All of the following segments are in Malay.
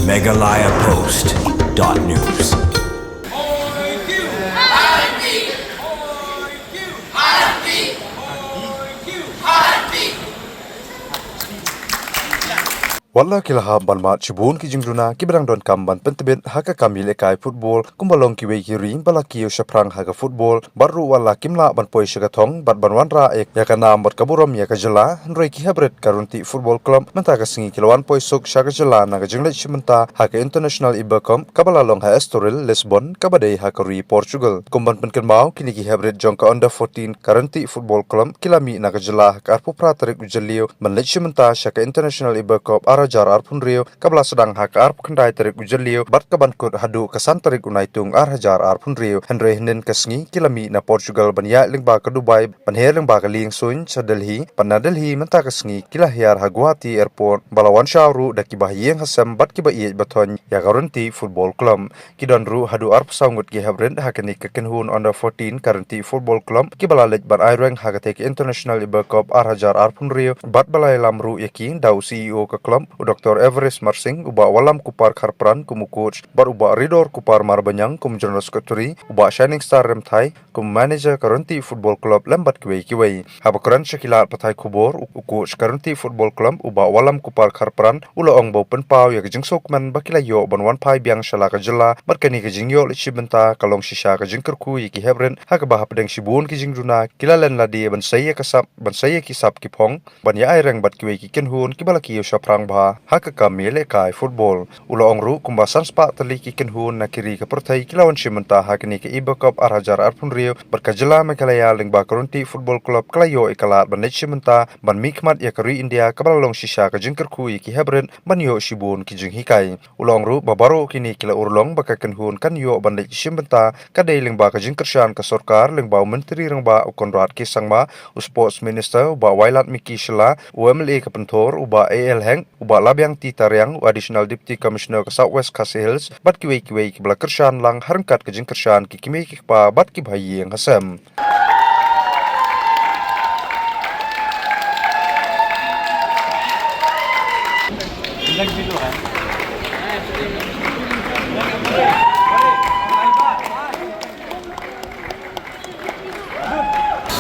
megalayapost.news. Wala kilaha banmat cibun ki jingruna ki berang don kamban pentebet haka kamil ekai football kumbalong ki wei ki ring balaki shaprang haka football baru wala kimla ban poi shagathong bat banwan ra ek yakana bat kaburom yakajala roi ki habret karunti football club menta ka singi kilwan poi sok shagajala naga jingle chimenta haka international ibakom kabala long ha estoril lisbon kabadei haka ri portugal kumban penken mau kini ki habret jongka under 14 karunti football club kilami naga jala haka arpu pratarik ujalio manlech chimenta shaka international ibakom jar arpun rio kabla sedang hak arp kendai tarik ujalio bat kaban kut hadu kesan tarik unaitung hajar arpun rio henry hnen kesngi kilami na portugal banya lingba ke dubai panher lingba ke ling suin sa delhi panna delhi menta kesngi kila hiar hagwati airport balawan shauru daki bahyeng hasam bat ki baye baton ya garanti football club kidan ru hadu arp saungut ki habren hakani kekenhun under 14 currently football club ki balalej bar airang hagate international ibercup hajar arpun rio bat balai lamru yakin dau ceo ke club Dr. Everest Marsing uba walam kupar kharpran kumu coach bar uba ridor kupar marbanyang kum general secretary uba shining star remthai kum manager currently football club lambat kiwei habakran shakila pathai khubor coach currently football club uba walam kupar kharpran ulo ong bo penpau ya jingsok man bakila yo banwan phai biang shala ka jala barkani ka jingyo lichibenta kalong shisha ka jingkerku yiki hebren hakaba hapdeng shibun ki jingruna kilalen ladi ban saye ki sap ki phong ban ya ai reng bat kiwei ki kenhun kibalaki yo shaprang haka kamile kai football ulo ongru kumbasan spa taliki kenhun nakiri ke pertai kilawan shimenta hakini ke ibakop hajar arpun rio berkajala mekalaya lingba karunti football club klayo ikalat ban shimenta ban mikmat yakari india kabalong shisha ka jingkerku iki hebren ban yo shibun ki jinghikai ulo ongru babaro kini kila urlong baka kenhun kan yo ban shimenta kadai lingba ka jingkershan ka sarkar lingba menteri rangba ukonrat ki sangma sports minister uba wailat miki shela umle ka pentor uba al heng uba labiang ti tariang additional deputy commissioner ke southwest khasi hills bat kiwei ki bala kershan lang harangkat ke jingkershan ki kimi ki pa bat ki bhai yang hasam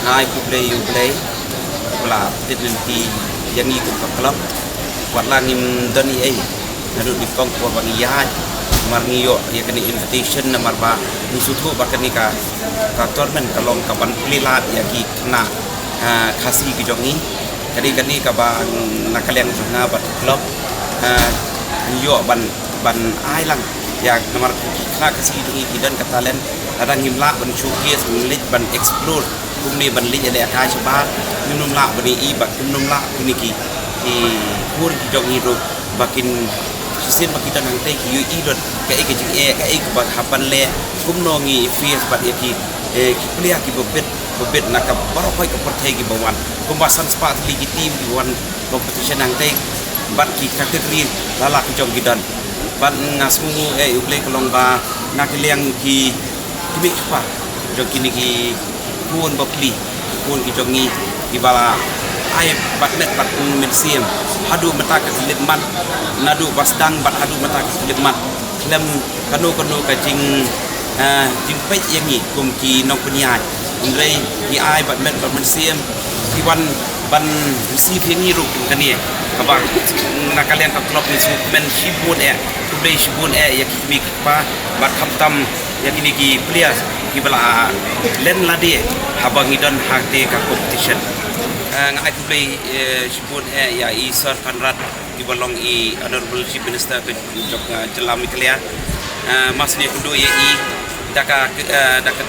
Nai you play bla tidenti yang ikut ke klub watla ngim dani nadu di kong ko bangi ya marni yo ya kini invitation namar ba musutu bakani ka tournament kalong ka ban plilat ya ki na khasi ki jongi kani ka ba nakaliang jona bat klub yo ban ai lang ya namar ka khasi jongi kidan ka talent adang ngimla ban showcase ban explore kumni ban li ada ka shabat minum la bani I bat minum la kini ki kur ki jong hiru bakin sisen bakita nang te ki idot ka e jing ka e ba hapan le kumno ngi fierce bat ki ki plia ki bobet nak baro koi ka perthai ki bawan kumbasan spa li ki team di wan competition nang te bat ki kategori lala ki jong gidan bat ngasmu uble kolong ba nak liang ki kimi pa jong kini ki kun bapli kun ki jongi di bala ai bat net bat mensiam hadu mata ka limat nadu basdang bat hadu mata ka limat klem kanu ka jing pe yangi kum ki nong peniai indrei di ai bat net bat mensiam ki wan ban receive yangi ru kani ka ba nakalian ka klub ni men shibun play shibun ya ki pa bat khamtam ya kini ki players ki bala len ladi habang idon hakte ka competition ngai to play shibun ya I sir kanrat ki balong I honorable chief minister ke jok jelam iklia masni kudu ya I daka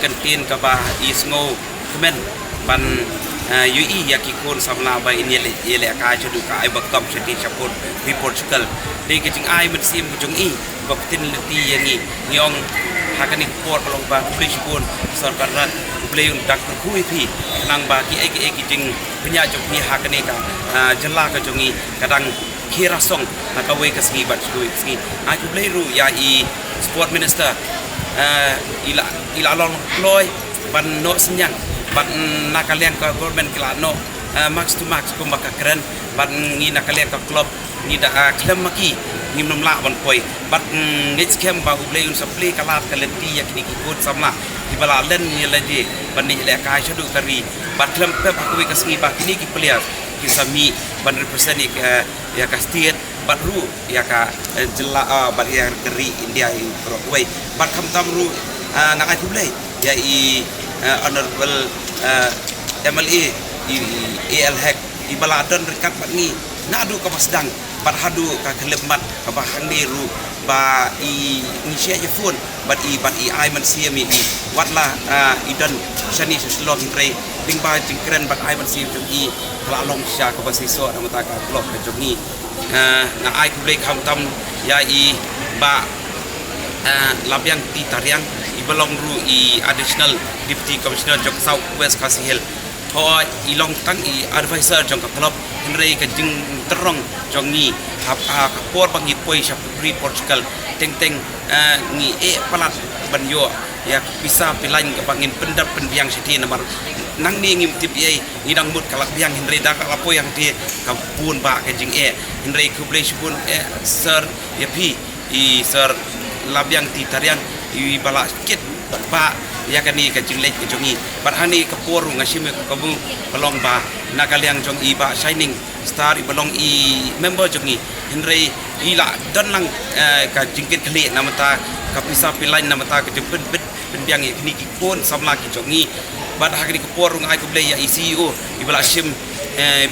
kentin ka ba I sngo kemen ban UI ya ki kun samla ba ini ele ka chudu ka ai bakam cheti chapot di Portugal de ke jing ai men sim jung I baktin leti yangi nyong hakani por kalong ba publish pun sarkar rat play dak kui phi nang ba ki ai ki jing punya jok ni hakani ka jela ka jungi kadang kira song ka we ka ski bat kui ski ai ku play ru ya I sport minister ila long loy ban no senyang ban nakalian ka government klano max to max ko makakren ban ni nakalian ka club ni da klem maki ngim nom la ban poi bat ngit kem ba ublei un supply kalat kalenti yak ni kikut samla di bala len ni lagi ban ni le kai shadu kari bat klem pe aku ke singi ba kini ki players kisami ban represent ya ka state bat ru ya ka jela bat ya keri India in Broadway bat kam tam ru nakai kublei ya i honorable MLA AL Hack di bala don rekat bat ni nadu ka pasdang bat hadu ka kelemat ka bahang ni ru ba i nisia je phone bat i ai man sia mi i watla i don shani slot rei ding ba jing kren bat ai man sia jong i kala long sha ka basi so na mata ka blok ka jong ni na ai ku blei kham tam ya i ba labyang ti tariang i belong ru i additional deputy commissioner jong South West Kasihel Thôi ilong tang i advisor jong ka club henrei ka jing terong jong ni ka por bangit poi sa pri Portugal teng ni palat banyo ya bisa pilain ka bangin pendap penbiang siti namar nang ni ngim tip ye ngidang mut kalak biang henrei da ka lapo yang ti ka pun ba ka jing henrei ku blei pun sir ya pi i sir labyang ti tarian i bala kit ba ya kani ka jinglek ke jongi barhani ka poru ngasim ka bu belong ba nakaliang jong i ba shining star i belong i member jongi henrei ila dan lang ka jingkit kali namata ka pisa pilain namata ka jempet bet penbiang ni ki pon samla ki jongi bad hakni ka poru ngai ku blei ya CEO i bala sim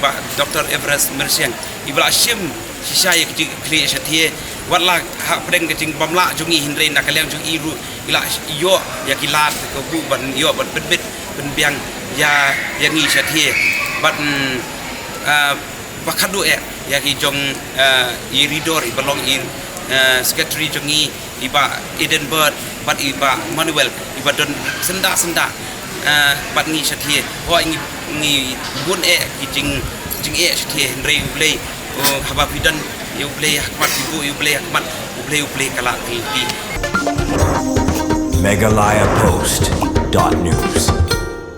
ba Dr. Everest Mersiang i bala sim sisai ki kli satie wala ha preng ke jing bamla jongi henrei nakaliang jong i ru ila yo ya kilat ko bu ban yo ban bet penbiang ya yang ni satie ban bakadu ya ki jong i ridor i belong in secretary jongi iba Edinburgh bat iba Manuel iba don senda bat ni satie ho ni bun ki jing satie henrei blei haba bidan you play hakmat ibu you play hakmat you play kala ti Megalayapost.news